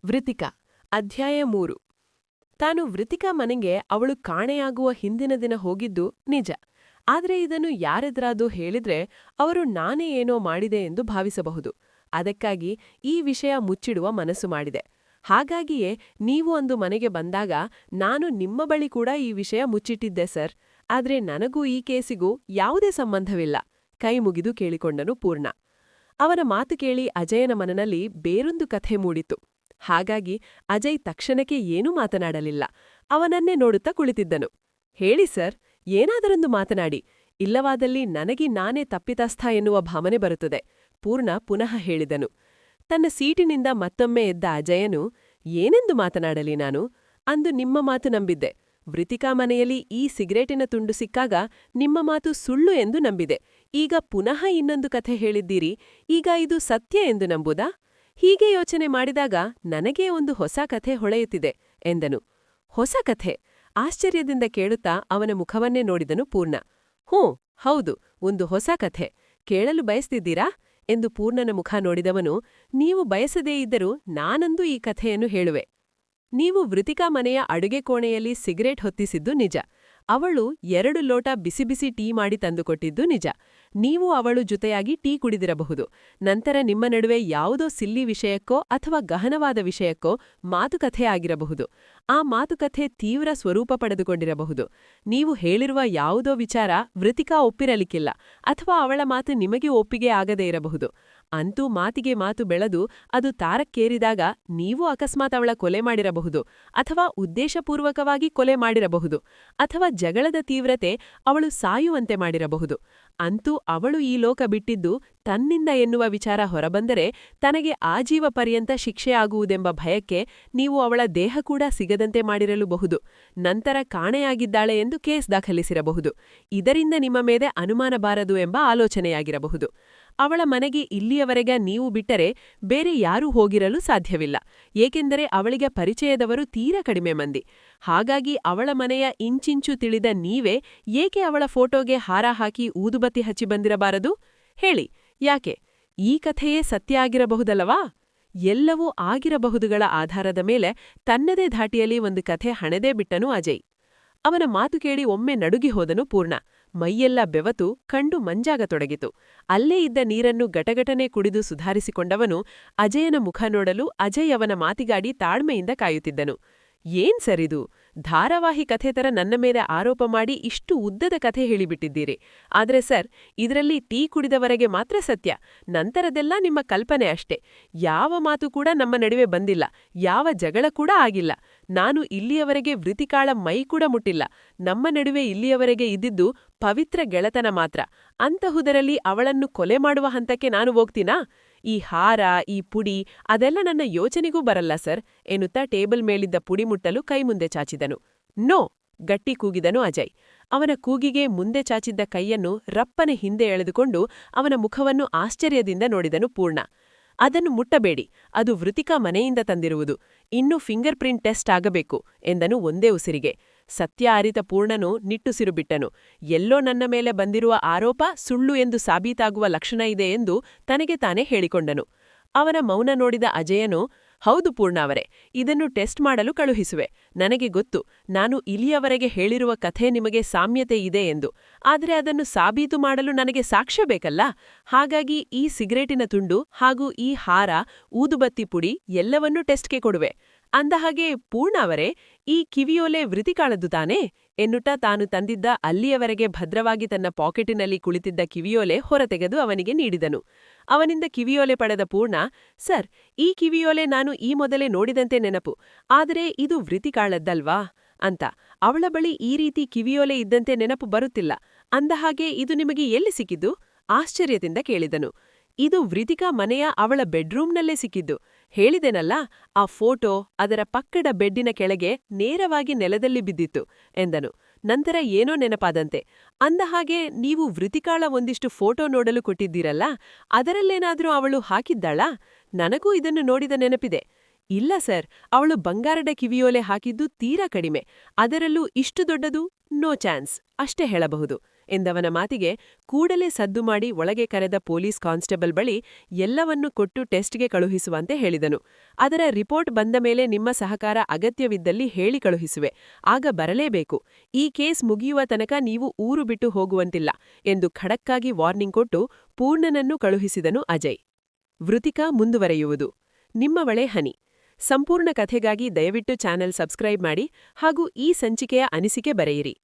ವೃತಿಕಾ ಅಧ್ಯಾಯ 3 ತಾನು ವೃತಿಕಾ ಮನೆಗೆ ಅವಳು ಕಾಣೆಯಾಗುವ ಹಿಂದಿನ ದಿನ ಹೋಗಿದ್ದು ನಿಜ. ಆದ್ರೆ ಇದನ್ನು ಯಾರೆದುರಾದ್ರೂ ಹೇಳಿದ್ರೆ ಅವರು ನಾನೇ ಏನೋ ಮಾಡಿದೆ ಎಂದು ಭಾವಿಸಬಹುದು. ಅದಕ್ಕಾಗಿ ಈ ವಿಷಯ ಮುಚ್ಚಿಡುವ ಮನಸ್ಸು ಮಾಡಿದೆ. ಹಾಗಾಗಿಯೇ ನೀವು ಅಂದು ಮನೆಗೆ ಬಂದಾಗ ನಾನು ನಿಮ್ಮ ಬಳಿ ಕೂಡ ಈ ವಿಷಯ ಮುಚ್ಚಿಟ್ಟಿದ್ದೆ ಸರ್. ಆದ್ರೆ ನನಗೂ ಈ ಕೇಸಿಗೂ ಯಾವುದೇ ಸಂಬಂಧವಿಲ್ಲ. ಕೈ ಮುಗಿದು ಕೇಳಿಕೊಂಡನು ಪೂರ್ಣ. ಅವನ ಮಾತು ಕೇಳಿ ಅಜಯನ ಮನನಲ್ಲಿ ಬೇರೊಂದು ಕಥೆ ಮೂಡಿತು. ಹಾಗಾಗಿ ಅಜಯ್ ತಕ್ಷಣಕ್ಕೆ ಏನೂ ಮಾತನಾಡಲಿಲ್ಲ. ಅವನನ್ನೇ ನೋಡುತ್ತಾ ಕುಳಿತಿದ್ದನು. ಹೇಳಿ ಸರ್, ಏನಾದರೊಂದು ಮಾತನಾಡಿ. ಇಲ್ಲವಾದಲ್ಲಿ ನನಗೆ ನಾನೇ ತಪ್ಪಿತಸ್ಥ ಎನ್ನುವ ಭಾವನೆ ಬರುತ್ತದೆ. ಪೂರ್ಣ ಪುನಃ ಹೇಳಿದನು. ತನ್ನ ಸೀಟಿನಿಂದ ಮತ್ತೊಮ್ಮೆ ಎದ್ದ ಅಜಯನು, ಏನೆಂದು ಮಾತನಾಡಲಿ ನಾನು? ಅಂದು ನಿಮ್ಮ ಮಾತು ನಂಬಿದ್ದೆ. ವೃತಿಕಾ ಮನೆಯಲ್ಲಿ ಈ ಸಿಗರೇಟಿನ ತುಂಡು ಸಿಕ್ಕಾಗ ನಿಮ್ಮ ಮಾತು ಸುಳ್ಳು ಎಂದು ನಂಬಿದೆ. ಈಗ ಪುನಃ ಇನ್ನೊಂದು ಕಥೆ ಹೇಳಿದ್ದೀರಿ. ಈಗ ಇದು ಸತ್ಯ ಎಂದು ನಂಬುದಾ? ಹೀಗೆ ಯೋಚನೆ ಮಾಡಿದಾಗ ನನಗೇ ಒಂದು ಹೊಸ ಕಥೆ ಹೊಳೆಯುತ್ತಿದೆ ಎಂದನು. ಹೊಸ ಕಥೆ? ಆಶ್ಚರ್ಯದಿಂದ ಕೇಳುತ್ತಾ ಅವನ ಮುಖವನ್ನೇ ನೋಡಿದನು ಪೂರ್ಣ. ಹೌದು, ಒಂದು ಹೊಸ ಕಥೆ. ಕೇಳಲು ಬಯಸ್ತಿದ್ದೀರಾ ಎಂದು ಪೂರ್ಣನ ಮುಖ ನೋಡಿದವನು, ನೀವು ಬಯಸದೇ ಇದ್ದರೂ ನಾನಂದು ಈ ಕಥೆಯನ್ನು ಹೇಳುವೆ. ನೀವು ವೃತಿಕಾ ಮನೆಯ ಅಡುಗೆ ಕೋಣೆಯಲ್ಲಿ ಸಿಗರೇಟ್ ಹೊತ್ತಿಸಿದ್ದು ನಿಜ. ಅವಳು 2 ಲೋಟ ಬಿಸಿ ಬಿಸಿ ಟೀ ಮಾಡಿ ತಂದುಕೊಟ್ಟಿದ್ದು ನಿಜ. ನೀವು ಅವಳು ಜೊತೆಯಾಗಿ ಟೀ ಕುಡಿದಿರಬಹುದು. ನಂತರ ನಿಮ್ಮ ನಡುವೆ ಯಾವುದೋ ಸಿಲ್ಲಿ ವಿಷಯಕ್ಕೋ ಅಥವಾ ಗಹನವಾದ ವಿಷಯಕ್ಕೋ ಮಾತುಕತೆ ಆಗಿರಬಹುದು. ಆ ಮಾತುಕತೆ ತೀವ್ರ ಸ್ವರೂಪ ಪಡೆದುಕೊಂಡಿರಬಹುದು. ನೀವು ಹೇಳಿರುವ ಯಾವುದೋ ವಿಚಾರ ವೃತಿಕಾ ಒಪ್ಪಿರಲಿಕ್ಕಿಲ್ಲ, ಅಥವಾ ಅವಳ ಮಾತು ನಿಮಗೆ ಒಪ್ಪಿಗೆ ಆಗದೇ ಇರಬಹುದು. ಅಂತೂ ಮಾತಿಗೆ ಮಾತು ಬೆಳೆದು ಅದು ತಾರಕ್ಕೇರಿದಾಗ ನೀವು ಅಕಸ್ಮಾತ್ ಅವಳ ಕೊಲೆ ಮಾಡಿರಬಹುದು, ಅಥವಾ ಉದ್ದೇಶಪೂರ್ವಕವಾಗಿ ಕೊಲೆ ಮಾಡಿರಬಹುದು, ಅಥವಾ ಜಗಳದ ತೀವ್ರತೆ ಅವಳು ಸಾಯುವಂತೆ ಮಾಡಿರಬಹುದು. ಅಂತೂ ಅವಳು ಈ ಲೋಕ ಬಿಟ್ಟಿದ್ದು ತನ್ನಿಂದ ಎನ್ನುವ ವಿಚಾರ ಹೊರಬಂದರೆ ತನಗೆ ಆಜೀವ ಪರ್ಯಂತ ಶಿಕ್ಷೆಯಾಗುವುದೆಂಬ ಭಯಕ್ಕೆ ನೀವು ಅವಳ ದೇಹ ಕೂಡ ಸಿಗದಂತೆ ಮಾಡಿರಲೂಬಹುದು. ನಂತರ ಕಾಣೆಯಾಗಿದ್ದಾಳೆ ಎಂದು ಕೇಸ್ ದಾಖಲಿಸಿರಬಹುದು. ಇದರಿಂದ ನಿಮ್ಮ ಮೇಲೆ ಅನುಮಾನ ಬಾರದು ಎಂಬ ಆಲೋಚನೆಯಾಗಿರಬಹುದು. ಅವಳ ಮನೆಗೆ ಇಲ್ಲಿಯವರೆಗೆ ನೀವು ಬಿಟ್ಟರೆ ಬೇರೆ ಯಾರೂ ಹೋಗಿರಲು ಸಾಧ್ಯವಿಲ್ಲ. ಏಕೆಂದರೆ ಅವಳಿಗೆ ಪರಿಚಯದವರು ತೀರಾ ಕಡಿಮೆ ಮಂದಿ. ಹಾಗಾಗಿ ಅವಳ ಮನೆಯ ಇಂಚಿಂಚು ತಿಳಿದ ನೀವೇ ಏಕೆ ಅವಳ ಫೋಟೋಗೆ ಹಾರ ಹಾಕಿ ಊದುಬತ್ತಿ ಹಚ್ಚಿ ಬಂದಿರಬಾರದು? ಹೇಳಿ, ಯಾಕೆ? ಈ ಕಥೆಯೇ ಸತ್ಯ ಆಗಿರಬಹುದಲ್ಲವಾ? ಎಲ್ಲವೂ ಆಗಿರಬಹುದುಗಳ ಆಧಾರದ ಮೇಲೆ ತನ್ನದೇ ಧಾಟಿಯಲ್ಲಿ ಒಂದು ಕಥೆ ಹಣೆದೇ ಬಿಟ್ಟನು ಅಜಯ್. ಅವನ ಮಾತು ಕೇಳಿ ಒಮ್ಮೆ ನಡುಗಿ ಹೋದನು ಪೂರ್ಣ. ಮೈಯೆಲ್ಲ ಬೆವತು ಕಂಡು ಮಂಜಾಗತೊಡಗಿತು. ಅಲ್ಲೇ ಇದ್ದ ನೀರನ್ನು ಗಟಗಟನೆ ಕುಡಿದು ಸುಧಾರಿಸಿಕೊಂಡವನು ಅಜಯನ ಮುಖ ನೋಡಲು ಅಜಯ್ ಅವನ ಮಾತಿಗಾಡಿ ತಾಳ್ಮೆಯಿಂದ ಕಾಯುತ್ತಿದ್ದನು. ಏನ್ ಸರಿದು? ಧಾರಾವಾಹಿ ಕಥೆ ತರ ನನ್ನ ಮೇಲೆ ಆರೋಪ ಮಾಡಿ ಇಷ್ಟು ಉದ್ದದ ಕಥೆ ಹೇಳಿಬಿಟ್ಟಿದ್ದೀರಿ. ಆದ್ರೆ ಸರ್, ಇದರಲ್ಲಿ ಟೀ ಕುಡಿದವರೆಗೆ ಮಾತ್ರ ಸತ್ಯ. ನಂತರದೆಲ್ಲ ನಿಮ್ಮ ಕಲ್ಪನೆ ಅಷ್ಟೇ. ಯಾವ ಮಾತು ಕೂಡ ನಮ್ಮ ನಡುವೆ ಬಂದಿಲ್ಲ. ಯಾವ ಜಗಳ ಕೂಡ ಆಗಿಲ್ಲ. ನಾನು ಇಲ್ಲಿಯವರೆಗೆ ವೃತಿಕಾಳ ಮೈ ಕೂಡ ಮುಟ್ಟಿಲ್ಲ. ನಮ್ಮ ನಡುವೆ ಇಲ್ಲಿಯವರೆಗೆ ಇದ್ದಿದ್ದು ಪವಿತ್ರ ಗೆಳೆತನ ಮಾತ್ರ. ಅಂತಹುದರಲ್ಲಿ ಅವಳನ್ನು ಕೊಲೆ ಮಾಡುವ ಹಂತಕ್ಕೆ ನಾನು ಹೋಗ್ತೀನಾ? ಈ ಹಾರ, ಈ ಪುಡಿ ಅದೆಲ್ಲ ನನ್ನ ಯೋಚನೆಗೂ ಬರಲ್ಲ ಸರ್ ಎನ್ನುತ್ತಾ ಟೇಬಲ್ ಮೇಲಿದ್ದ ಪುಡಿ ಮುಟ್ಟಲು ಕೈ ಮುಂದೆ ಚಾಚಿದನು. ನೋ! ಗಟ್ಟಿ ಕೂಗಿದನು ಅಜಯ್. ಅವನ ಕೂಗಿಗೆ ಮುಂದೆ ಚಾಚಿದ್ದ ಕೈಯನ್ನು ರಪ್ಪನೆ ಹಿಂದೆ ಎಳೆದುಕೊಂಡು ಅವನ ಮುಖವನ್ನು ಆಶ್ಚರ್ಯದಿಂದ ನೋಡಿದನು ಪೂರ್ಣ. ಅದನ್ನು ಮುಟ್ಟಬೇಡಿ, ಅದು ವೃತಿಕಾ ಮನೆಯಿಂದ ತಂದಿರುವುದು. ಇನ್ನೂ ಫಿಂಗರ್ ಪ್ರಿಂಟ್ ಟೆಸ್ಟ್ ಆಗಬೇಕು ಎಂದನು ಒಂದೇ ಉಸಿರಿಗೆ. ಸತ್ಯ ಅರಿತ ಪೂರ್ಣನು ನಿಟ್ಟುಸಿರು ಬಿಟ್ಟನು. ಎಲ್ಲೋ ನನ್ನ ಮೇಲೆ ಬಂದಿರುವ ಆರೋಪ ಸುಳ್ಳು ಎಂದು ಸಾಬೀತಾಗುವ ಲಕ್ಷಣ ಇದೆ ಎಂದು ತನಗೆ ತಾನೇ ಹೇಳಿಕೊಂಡನು. ಅವನ ಮೌನ ನೋಡಿದ ಅಜಯನು, ಹೌದು ಪೂರ್ಣ ಅವರೇ, ಇದನ್ನು ಟೆಸ್ಟ್ ಮಾಡಲು ಕಳುಹಿಸುವೆ. ನನಗೆ ಗೊತ್ತು, ನಾನು ಇಲ್ಲಿಯವರೆಗೆ ಹೇಳಿರುವ ಕಥೆ ನಿಮಗೆ ಸಾಮ್ಯತೆ ಇದೆ ಎಂದು. ಆದರೆ ಅದನ್ನು ಸಾಬೀತು ಮಾಡಲು ನನಗೆ ಸಾಕ್ಷ್ಯ ಬೇಕಲ್ಲ? ಹಾಗಾಗಿ ಈ ಸಿಗರೇಟಿನ ತುಂಡು ಹಾಗೂ ಈ ಹಾರ, ಊದುಬತ್ತಿ ಪುಡಿ ಎಲ್ಲವನ್ನೂ ಟೆಸ್ಟ್ಗೆ ಕೊಡುವೆ. ಅಂದಹಾಗೆ ಪೂರ್ಣ ಅವರೇ, ಈ ಕಿವಿಯೋಲೆ ವೃತಿಕಾಳದ್ದು ತಾನೇ ಎನ್ನುತ್ತಾ ತಾನು ತಂದಿದ್ದ ಅಲ್ಲಿಯವರೆಗೆ ಭದ್ರವಾಗಿ ತನ್ನ ಪಾಕೆಟಿನಲ್ಲಿ ಕುಳಿತಿದ್ದ ಕಿವಿಯೋಲೆ ಹೊರತೆಗೆದು ಅವನಿಗೆ ನೀಡಿದನು. ಅವನಿಂದ ಕಿವಿಯೋಲೆ ಪಡೆದ ಪೂರ್ಣ, ಸರ್, ಈ ಕಿವಿಯೋಲೆ ನಾನು ಈ ಮೊದಲೇ ನೋಡಿದಂತೆ ನೆನಪು. ಆದರೆ ಇದು ವೃತಿಕಾಳದ್ದಲ್ವಾ ಅಂತ. ಅವಳ ಬಳಿ ಈ ರೀತಿ ಕಿವಿಯೋಲೆ ಇದ್ದಂತೆ ನೆನಪು ಬರುತ್ತಿಲ್ಲ. ಅಂದಹಾಗೆ ಇದು ನಿಮಗೆ ಎಲ್ಲಿ ಸಿಕ್ಕಿದ್ದು? ಆಶ್ಚರ್ಯದಿಂದ ಕೇಳಿದನು. ಇದು ವೃತಿಕಾ ಮನೆಯ ಅವಳ ಬೆಡ್ರೂಮ್ನಲ್ಲೇ ಸಿಕ್ಕಿದ್ದು. ಹೇಳಿದೆನಲ್ಲ, ಆ ಫೋಟೋ ಅದರ ಪಕ್ಕದ ಬೆಡ್ಡಿನ ಕೆಳಗೆ ನೇರವಾಗಿ ನೆಲದಲ್ಲಿ ಬಿದ್ದಿತ್ತು ಎಂದನು. ನಂತರ ಏನೋ ನೆನಪಾದಂತೆ. ಅಂದಹಾಗೆ ನೀವು ವೃತಿಕಾಳ ಒಂದಿಷ್ಟು ಫೋಟೋ ನೋಡಲು ಕೊಟ್ಟಿದ್ದೀರಲ್ಲ, ಅದರಲ್ಲೇನಾದ್ರೂ ಅವಳು ಹಾಕಿದ್ದಾಳಾ? ನನಗೂ ಇದನ್ನು ನೋಡಿದ ನೆನಪಿದೆ. ಇಲ್ಲ ಸರ್, ಅವಳು ಬಂಗಾರದ ಕಿವಿಯೋಲೆ ಹಾಕಿದ್ದು ತೀರಾ ಕಡಿಮೆ. ಅದರಲ್ಲೂ ಇಷ್ಟು ದೊಡ್ಡದು ನೋ ಚಾನ್ಸ್ ಅಷ್ಟೇ ಹೇಳಬಹುದು ಎಂದವನ ಮಾತಿಗೆ ಕೂಡಲೇ ಸದ್ದು ಮಾಡಿ ಒಳಗೆ ಕರೆದ ಪೊಲೀಸ್ ಕಾನ್ಸ್ಟೇಬಲ್ ಬಳಿ ಎಲ್ಲವನ್ನೂ ಕೊಟ್ಟು ಟೆಸ್ಟ್ಗೆ ಕಳುಹಿಸುವಂತೆ ಹೇಳಿದನು. ಅದರ ರಿಪೋರ್ಟ್ ಬಂದ ಮೇಲೆ ನಿಮ್ಮ ಸಹಕಾರ ಅಗತ್ಯವಿದ್ದಲ್ಲಿ ಹೇಳಿ ಕಳುಹಿಸುವೆ, ಆಗ ಬರಲೇಬೇಕು. ಈ ಕೇಸ್ ಮುಗಿಯುವ ತನಕ ನೀವು ಊರು ಬಿಟ್ಟು ಹೋಗುವಂತಿಲ್ಲ ಎಂದು ಖಡಕ್ಕಾಗಿ ವಾರ್ನಿಂಗ್ ಕೊಟ್ಟು ಪೂರ್ಣನನ್ನು ಕಳುಹಿಸಿದನು ಅಜಯ್. ವೃತಿಕಾ ಮುಂದುವರೆಯುವುದು. ನಿಮ್ಮವಳೇ ಹನಿ. ಸಂಪೂರ್ಣ ಕಥೆಗಾಗಿ ದಯವಿಟ್ಟು ಚಾನೆಲ್ ಸಬ್ಸ್ಕ್ರೈಬ್ ಮಾಡಿ ಹಾಗೂ ಈ ಸಂಚಿಕೆಯ ಅನಿಸಿಕೆ ಬರೆಯಿರಿ.